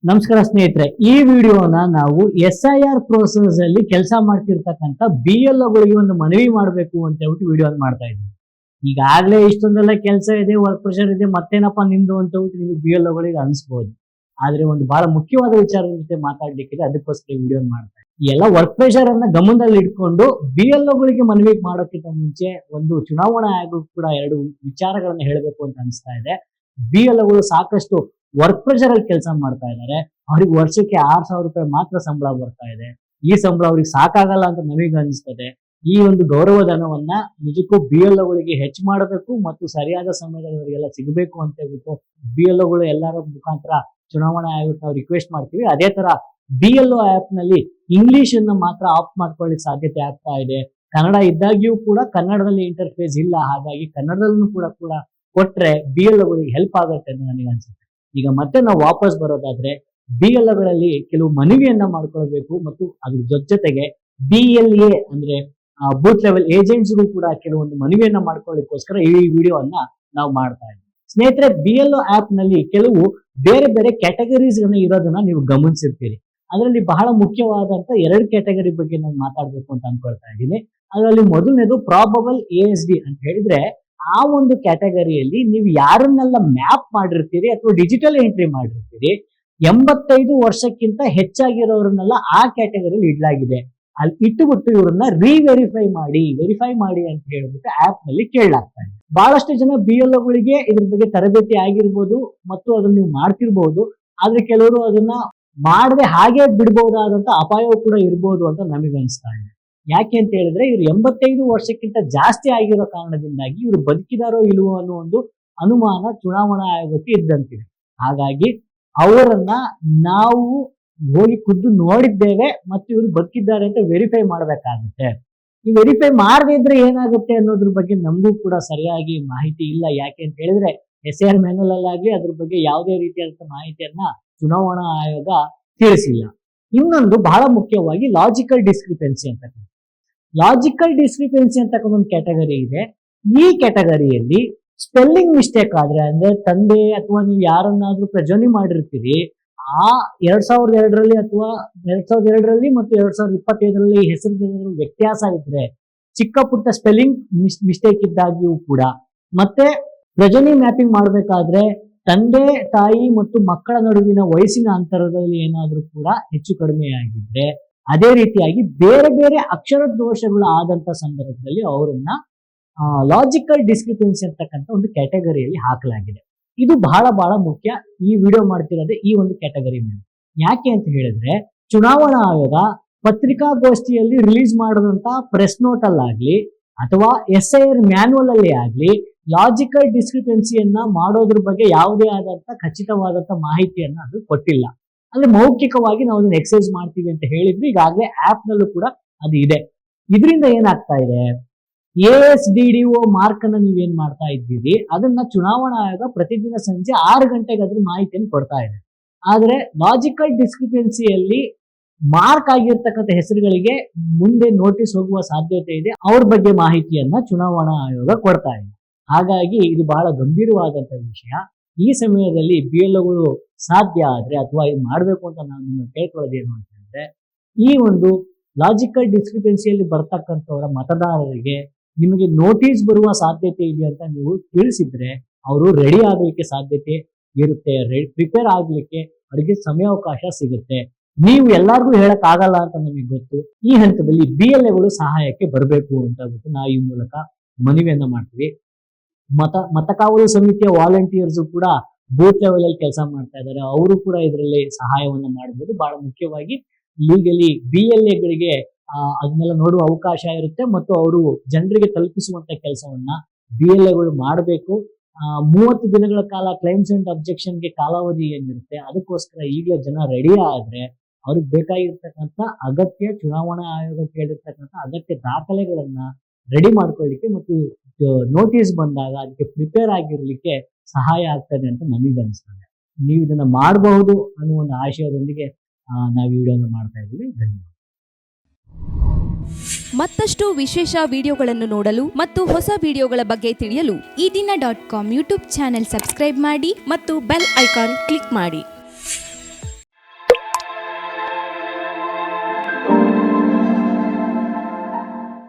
ನಮಸ್ಕಾರ ಸ್ನೇಹಿತರೆ, ಈ ವಿಡಿಯೋನ ನಾವು SIR ಪ್ರೋಸೆಸ್ ಅಲ್ಲಿ ಕೆಲಸ ಮಾಡ್ತಿರ್ತಕ್ಕಂಥ BLOಗಳಿಗೆ ಒಂದು ಮನವಿ ಮಾಡಬೇಕು ಅಂತ ಹೇಳ್ಬಿಟ್ಟು ವಿಡಿಯೋ ಮಾಡ್ತಾ ಇದ್ದೀವಿ. ಈಗಾಗಲೇ ಇಷ್ಟೊಂದೆಲ್ಲ ಕೆಲಸ ಇದೆ, ವರ್ಕ್ ಪ್ರೆಷರ್ ಇದೆ, ಮತ್ತೇನಪ್ಪ ನಿಂದು ಅಂತ ಹೇಳ್ಬಿಟ್ಟು ನಿಮಗೆ BLOಗಳಿಗೆ ಅನಿಸ್ಬೋದು. ಆದ್ರೆ ಒಂದು ಬಹಳ ಮುಖ್ಯವಾದ ವಿಚಾರದ ಜೊತೆ ಮಾತಾಡ್ಲಿಕ್ಕಿದೆ, ಅದಕ್ಕೋಸ್ಕರ ವಿಡಿಯೋ ಮಾಡ್ತಾ ಇದ್ದೀವಿ. ಈ ಎಲ್ಲ ವರ್ಕ್ ಪ್ರೆಷರ್ ಅನ್ನ ಗಮನದಲ್ಲಿ ಇಟ್ಕೊಂಡು BLOಗಳಿಗೆ ಮನವಿ ಮಾಡೋಕ್ಕಿಂತ ಮುಂಚೆ ಒಂದು ಚುನಾವಣಾ ಆಯೋಗ ಕೂಡ ಎರಡು ವಿಚಾರಗಳನ್ನ ಹೇಳಬೇಕು ಅಂತ ಅನಿಸ್ತಾ ಇದೆ. BLOಗಳು ಸಾಕಷ್ಟು ವರ್ಕ್ ಪ್ರೆಷರ್ ಅಲ್ಲಿ ಕೆಲಸ ಮಾಡ್ತಾ ಇದ್ದಾರೆ. ಅವ್ರಿಗೆ ವರ್ಷಕ್ಕೆ 6,000 ರೂಪಾಯಿ ಮಾತ್ರ ಸಂಬಳ ಬರ್ತಾ ಇದೆ. ಈ ಸಂಬಳ ಅವ್ರಿಗೆ ಸಾಕಾಗಲ್ಲ ಅಂತ ನಮಗೆ ಅನಿಸ್ತದೆ. ಈ ಒಂದು ಗೌರವಧನವನ್ನ ನಿಜಕ್ಕೂ BLOಗಳಿಗೆ ಹೆಚ್ಚು ಮಾಡಬೇಕು ಮತ್ತು ಸರಿಯಾದ ಸಮಯದಲ್ಲಿ ಅವರಿಗೆಲ್ಲ ಸಿಗಬೇಕು ಅಂತ ಹೇಳ್ಬಿಟ್ಟು BLOಗಳು ಎಲ್ಲರ ಮುಖಾಂತರ ಚುನಾವಣಾ ಆಯೋಗಕ್ಕೆ ನಾವು ರಿಕ್ವೆಸ್ಟ್ ಮಾಡ್ತೀವಿ. ಅದೇ ತರ BLO ಆಪ್ ನಲ್ಲಿ ಇಂಗ್ಲಿಷ್ ಅನ್ನ ಮಾತ್ರ ಆಫ್ ಮಾಡ್ಕೊಳ್ಳಿಕ್ಕೆ ಸಾಧ್ಯತೆ ಆಗ್ತಾ ಇದೆ. ಕನ್ನಡ ಇದ್ದಾಗ್ಯೂ ಕೂಡ ಕನ್ನಡದಲ್ಲಿ ಇಂಟರ್ಫೇಸ್ ಇಲ್ಲ, ಹಾಗಾಗಿ ಕನ್ನಡದಲ್ಲೂ ಕೂಡ ಕೊಟ್ರೆ BLOಗಳಿಗೆ ಹೆಲ್ಪ್ ಆಗುತ್ತೆ ಅಂತ ನನಗೆ ಅನ್ಸುತ್ತೆ. ಈಗ ಮತ್ತೆ ನಾವು ವಾಪಸ್ ಬರೋದಾದ್ರೆ BLOಗಳಲ್ಲಿ ಕೆಲವು ಮನವಿಯನ್ನ ಮಾಡ್ಕೊಳ್ಬೇಕು ಮತ್ತು ಅದ್ರ ಜೊತೆಗೆ BLA ಅಂದ್ರೆ ಬೂತ್ ಲೆವೆಲ್ ಏಜೆಂಟ್ಸ್ಗೂ ಕೂಡ ಕೆಲವೊಂದು ಮನವಿಯನ್ನ ಮಾಡ್ಕೊಳ್ಳಿಕ್ಕೋಸ್ಕರ ಈ ವಿಡಿಯೋವನ್ನ ನಾವು ಮಾಡ್ತಾ ಇದ್ದೀವಿ. ಸ್ನೇಹಿತರೆ, BLO ಆಪ್ ನಲ್ಲಿ ಕೆಲವು ಬೇರೆ ಬೇರೆ ಕ್ಯಾಟಗರೀಸ್ ಇರೋದನ್ನ ನೀವು ಗಮನಿಸಿರ್ತೀರಿ. ಅದರಲ್ಲಿ ಬಹಳ ಮುಖ್ಯವಾದಂತ 2 ಕ್ಯಾಟಗರಿ ಬಗ್ಗೆ ನಾನು ಮಾತಾಡ್ಬೇಕು ಅಂತ ಅನ್ಕೊಳ್ತಾ ಇದ್ದೀನಿ. ಅದರಲ್ಲಿ ಮೊದಲನೇದು ಪ್ರಾಬಬಲ್ ASD ಅಂತ ಹೇಳಿದ್ರೆ, ಆ ಒಂದು ಕ್ಯಾಟಗರಿಯಲ್ಲಿ ನೀವು ಯಾರನ್ನೆಲ್ಲ ಮ್ಯಾಪ್ ಮಾಡಿರ್ತೀರಿ ಅಥವಾ ಡಿಜಿಟಲ್ ಎಂಟ್ರಿ ಮಾಡಿರ್ತೀರಿ, 85 ವರ್ಷಕ್ಕಿಂತ ಹೆಚ್ಚಾಗಿರೋರನ್ನೆಲ್ಲ ಆ ಕ್ಯಾಟಗರಿಯಲ್ಲಿ ಇಡ್ಲಾಗಿದೆ. ಅಲ್ಲಿ ಇಟ್ಟುಬಿಟ್ಟು ಇವ್ರನ್ನ ವೆರಿಫೈ ಮಾಡಿ ಅಂತ ಹೇಳ್ಬಿಟ್ಟು ಆಪ್ ನಲ್ಲಿ ಕೇಳಲಾಗ್ತಾ ಇದೆ. ಬಹಳಷ್ಟು ಜನ BLOಗಳಿಗೆ ಇದ್ರ ಬಗ್ಗೆ ತರಬೇತಿ ಆಗಿರ್ಬೋದು ಮತ್ತು ಅದನ್ನ ನೀವು ಮಾಡ್ತಿರ್ಬೋದು. ಆದ್ರೆ ಕೆಲವರು ಅದನ್ನ ಮಾಡದೆ ಹಾಗೆ ಬಿಡ್ಬಹುದಾದಂತ ಅಪಾಯವೂ ಕೂಡ ಇರ್ಬೋದು ಅಂತ ನಮಗೆ ಅನಿಸ್ತಾ ಇದೆ. ಯಾಕೆ ಅಂತ ಹೇಳಿದ್ರೆ, ಇವ್ರು 85 ವರ್ಷಕ್ಕಿಂತ ಜಾಸ್ತಿ ಆಗಿರೋ ಕಾರಣದಿಂದಾಗಿ ಇವರು ಬದುಕಿದಾರೋ ಇಲ್ವೋ ಅನ್ನೋ ಒಂದು ಅನುಮಾನ ಚುನಾವಣಾ ಆಯೋಗಕ್ಕೆ ಇದ್ದಂತಿದೆ. ಹಾಗಾಗಿ ಅವರನ್ನ ನಾವು ಹೋಗಿ ಖುದ್ದು ನೋಡಿದ್ದೇವೆ ಮತ್ತು ಇವರು ಬದುಕಿದ್ದಾರೆ ಅಂತ ವೆರಿಫೈ ಮಾಡಬೇಕಾಗುತ್ತೆ. ಈ ವೆರಿಫೈ ಮಾಡದೇ ಇದ್ರೆ ಏನಾಗುತ್ತೆ ಅನ್ನೋದ್ರ ಬಗ್ಗೆ ನಮಗೂ ಕೂಡ ಸರಿಯಾಗಿ ಮಾಹಿತಿ ಇಲ್ಲ. ಯಾಕೆ ಅಂತ ಹೇಳಿದ್ರೆ SIR ಮ್ಯಾನ್ಯುವಲ್ ಅಲ್ಲಾಗ್ಲಿ ಅದ್ರ ಬಗ್ಗೆ ಯಾವುದೇ ರೀತಿಯಾದಂತಹ ಮಾಹಿತಿಯನ್ನ ಚುನಾವಣಾ ಆಯೋಗ ತಿಳಿಸಿಲ್ಲ. ಇನ್ನೊಂದು ಬಹಳ ಮುಖ್ಯವಾಗಿ ಲಾಜಿಕಲ್ ಡಿಸ್ಕ್ರಿಪೆನ್ಸಿ ಅಂತಕ್ಕಂಥ ಒಂದು ಕ್ಯಾಟಗರಿ ಇದೆ. ಈ ಕ್ಯಾಟಗರಿಯಲ್ಲಿ ಸ್ಪೆಲ್ಲಿಂಗ್ ಮಿಸ್ಟೇಕ್ ಆದ್ರೆ, ಅಂದ್ರೆ ತಂದೆ ಅಥವಾ ನೀವು ಯಾರನ್ನಾದ್ರೂ ಪ್ರಜೋನಿ ಮಾಡಿರ್ತೀರಿ, ಆ 2002ರಲ್ಲಿ ಅಥವಾ 2002ರಲ್ಲಿ ಮತ್ತು 2025ರಲ್ಲಿ ಹೆಸರು ವ್ಯತ್ಯಾಸ ಇದ್ರೆ, ಚಿಕ್ಕ ಪುಟ್ಟ ಸ್ಪೆಲ್ಲಿಂಗ್ ಮಿಸ್ಟೇಕ್ ಇದ್ದಾಗ್ಯೂ ಕೂಡ, ಮತ್ತೆ ಪ್ರಜೋನಿ ಮ್ಯಾಪಿಂಗ್ ಮಾಡ್ಬೇಕಾದ್ರೆ ತಂದೆ ತಾಯಿ ಮತ್ತು ಮಕ್ಕಳ ನಡುವಿನ ವಯಸ್ಸಿನ ಅಂತರದಲ್ಲಿ ಏನಾದ್ರೂ ಕೂಡ ಹೆಚ್ಚು ಕಡಿಮೆ ಆಗಿದ್ರೆ, ಅದೇ ರೀತಿಯಾಗಿ ಬೇರೆ ಬೇರೆ ಅಕ್ಷರ ದೋಷಗಳು ಆದಂತ ಸಂದರ್ಭದಲ್ಲಿ ಅವರನ್ನ ಲಾಜಿಕಲ್ ಡಿಸ್ಕ್ರಿಪೆನ್ಸಿ ಅಂತಕ್ಕಂಥ ಒಂದು ಕ್ಯಾಟಗರಿಯಲ್ಲಿ ಹಾಕಲಾಗಿದೆ. ಇದು ಬಹಳ ಬಹಳ ಮುಖ್ಯ. ಈ ವಿಡಿಯೋ ಮಾಡ್ತಿರೋದೇ ಈ ಒಂದು ಕ್ಯಾಟಗರಿ ಮೇಲೆ. ಯಾಕೆ ಅಂತ ಹೇಳಿದ್ರೆ, ಚುನಾವಣಾ ಆಯೋಗ ಪತ್ರಿಕಾಗೋಷ್ಠಿಯಲ್ಲಿ ರಿಲೀಸ್ ಮಾಡಿದಂತ ಪ್ರೆಸ್ ನೋಟ್ ಅಲ್ಲಾಗ್ಲಿ ಅಥವಾ SIR ಮ್ಯಾನ್ಯುವಲ್ ಅಲ್ಲಿ ಆಗ್ಲಿ ಲಾಜಿಕಲ್ ಡಿಸ್ಕ್ರಿಪೆನ್ಸಿಯನ್ನ ಮಾಡೋದ್ರ ಬಗ್ಗೆ ಯಾವುದೇ ಆದಂತ ಖಚಿತವಾದಂತ ಮಾಹಿತಿಯನ್ನ ಅದು ಕೊಟ್ಟಿಲ್ಲ. ಅಂದ್ರೆ ಮೌಖಿಕವಾಗಿ ನಾವು ಅದನ್ನ ಎಕ್ಸರ್ಸೈಸ್ ಮಾಡ್ತೀವಿ ಅಂತ ಹೇಳಿದ್ರು. ಈಗಾಗಲೇ ಆಪ್ ನಲ್ಲೂ ಕೂಡ ಅದು ಇದೆ. ಇದರಿಂದ ಏನಾಗ್ತಾ ಇದೆ, ASDDO ಮಾರ್ಕ್ ಅನ್ನ ನೀವೇನ್ ಮಾಡ್ತಾ ಇದ್ದೀರಿ, ಅದನ್ನ ಚುನಾವಣಾ ಆಯೋಗ ಪ್ರತಿದಿನ ಸಂಜೆ 6 ಗಂಟೆಗೆ ಅದ್ರ ಮಾಹಿತಿಯನ್ನು ಕೊಡ್ತಾ ಇದೆ. ಆದ್ರೆ ಲಾಜಿಕಲ್ ಡಿಸ್ಕ್ರಿಪೆನ್ಸಿಯಲ್ಲಿ ಮಾರ್ಕ್ ಆಗಿರ್ತಕ್ಕಂಥ ಹೆಸರುಗಳಿಗೆ ಮುಂದೆ ನೋಟಿಸ್ ಹೋಗುವ ಸಾಧ್ಯತೆ ಇದೆ. ಅವ್ರ ಬಗ್ಗೆ ಮಾಹಿತಿಯನ್ನ ಚುನಾವಣಾ ಆಯೋಗ ಕೊಡ್ತಾ ಇದೆ. ಹಾಗಾಗಿ ಇದು ಬಹಳ ಗಂಭೀರವಾದಂತ ವಿಷಯ. ಈ ಸಮಯದಲ್ಲಿ BLOಗಳು ಸಾಧ್ಯ ಆದ್ರೆ ಅಥವಾ ಇದು ಮಾಡಬೇಕು ಅಂತ ನಾನು ನಿಮ್ಮನ್ನು ಕೇಳ್ಕೊಳ್ಳೋದೇನು ಅಂತ ಹೇಳಿದ್ರೆ, ಈ ಒಂದು ಲಾಜಿಕಲ್ ಡಿಸ್ಕ್ರಿಪೆನ್ಸಿಯಲ್ಲಿ ಬರ್ತಕ್ಕಂಥವರ ಮತದಾರರಿಗೆ ನಿಮಗೆ ನೋಟಿಸ್ ಬರುವ ಸಾಧ್ಯತೆ ಇದೆ ಅಂತ ನೀವು ತಿಳಿಸಿದ್ರೆ ಅವರು ರೆಡಿ ಆಗಲಿಕ್ಕೆ ಸಾಧ್ಯತೆ ಇರುತ್ತೆ. ಪ್ರಿಪೇರ್ ಆಗ್ಲಿಕ್ಕೆ ಅವರಿಗೆ ಸಮಯಾವಕಾಶ ಸಿಗುತ್ತೆ. ನೀವು ಎಲ್ಲರಿಗೂ ಹೇಳಕ್ ಆಗಲ್ಲ ಅಂತ ನಮಗೆ ಗೊತ್ತು. ಈ ಹಂತದಲ್ಲಿ BLOಗಳು ಸಹಾಯಕ್ಕೆ ಬರಬೇಕು ಅಂತ ಹೇಳ್ಬಿಟ್ಟು ನಾವು ಈ ಮೂಲಕ ಮನವಿಯನ್ನ ಮಾಡ್ತೀವಿ. ಮತಕಾವಲು ಸಮಿತಿಯ ವಾಲಂಟಿಯರ್ಸ್ ಕೂಡ ಬೂತ್ ಲೆವೆಲ್ ಅಲ್ಲಿ ಕೆಲಸ ಮಾಡ್ತಾ ಇದ್ದಾರೆ. ಅವರು ಕೂಡ ಇದರಲ್ಲಿ ಸಹಾಯವನ್ನ ಮಾಡಬಹುದು. ಬಹಳ ಮುಖ್ಯವಾಗಿ ಲೀಗಲಿ BLAಗಳಿಗೆ ಅದನ್ನೆಲ್ಲ ನೋಡುವ ಅವಕಾಶ ಇರುತ್ತೆ ಮತ್ತು ಅವರು ಜನರಿಗೆ ತಲುಪಿಸುವಂತ ಕೆಲಸವನ್ನ BLAಗಳು ಮಾಡಬೇಕು. 30 ದಿನಗಳ ಕಾಲ ಕ್ಲೈಮ್ಸ್ ಅಂಡ್ ಅಬ್ಜೆಕ್ಷನ್ಗೆ ಕಾಲಾವಧಿ ಏನಿರುತ್ತೆ, ಅದಕ್ಕೋಸ್ಕರ ಈಗಲೇ ಜನ ರೆಡಿ ಆದ್ರೆ ಅವ್ರಿಗೆ ಬೇಕಾಗಿರ್ತಕ್ಕಂಥ ಅಗತ್ಯ ಚುನಾವಣಾ ಆಯೋಗ ಕೇಳಿರ್ತಕ್ಕಂಥ ಅಗತ್ಯ ದಾಖಲೆಗಳನ್ನ ರೆಡಿ ಮಾಡ್ಕೊಳ್ಳಿಕ್ಕೆ ಮತ್ತು ನೋಟಿಸ್ ಬಂದಾಗ ಅದಕ್ಕೆ ಪ್ರಿಪೇರ್ ಆಗಿರ್ಲಿಕ್ಕೆ ಸಹಾಯ ಆಗ್ತದೆ ಅಂತ ನಮಗೆ ಅನಿಸ್ತದೆ. ನೀವು ಇದನ್ನ ಮಾಡಬಹುದು ಅನ್ನೋ ಒಂದು ಆಶಯದೊಂದಿಗೆ ನಾವು ವಿಡಿಯೋನ ಮಾಡ್ತಾ ಇದ್ದೀವಿ. ಧನ್ಯವಾದ. ಮತ್ತಷ್ಟು ವಿಶೇಷ ವಿಡಿಯೋಗಳನ್ನು ನೋಡಲು ಮತ್ತು ಹೊಸ ವಿಡಿಯೋಗಳ ಬಗ್ಗೆ ತಿಳಿಯಲು EDina.com ಯೂಟ್ಯೂಬ್ ಚಾನೆಲ್ ಸಬ್ಸ್ಕ್ರೈಬ್ ಮಾಡಿ ಮತ್ತು ಬೆಲ್ ಐಕಾನ್ ಕ್ಲಿಕ್ ಮಾಡಿ.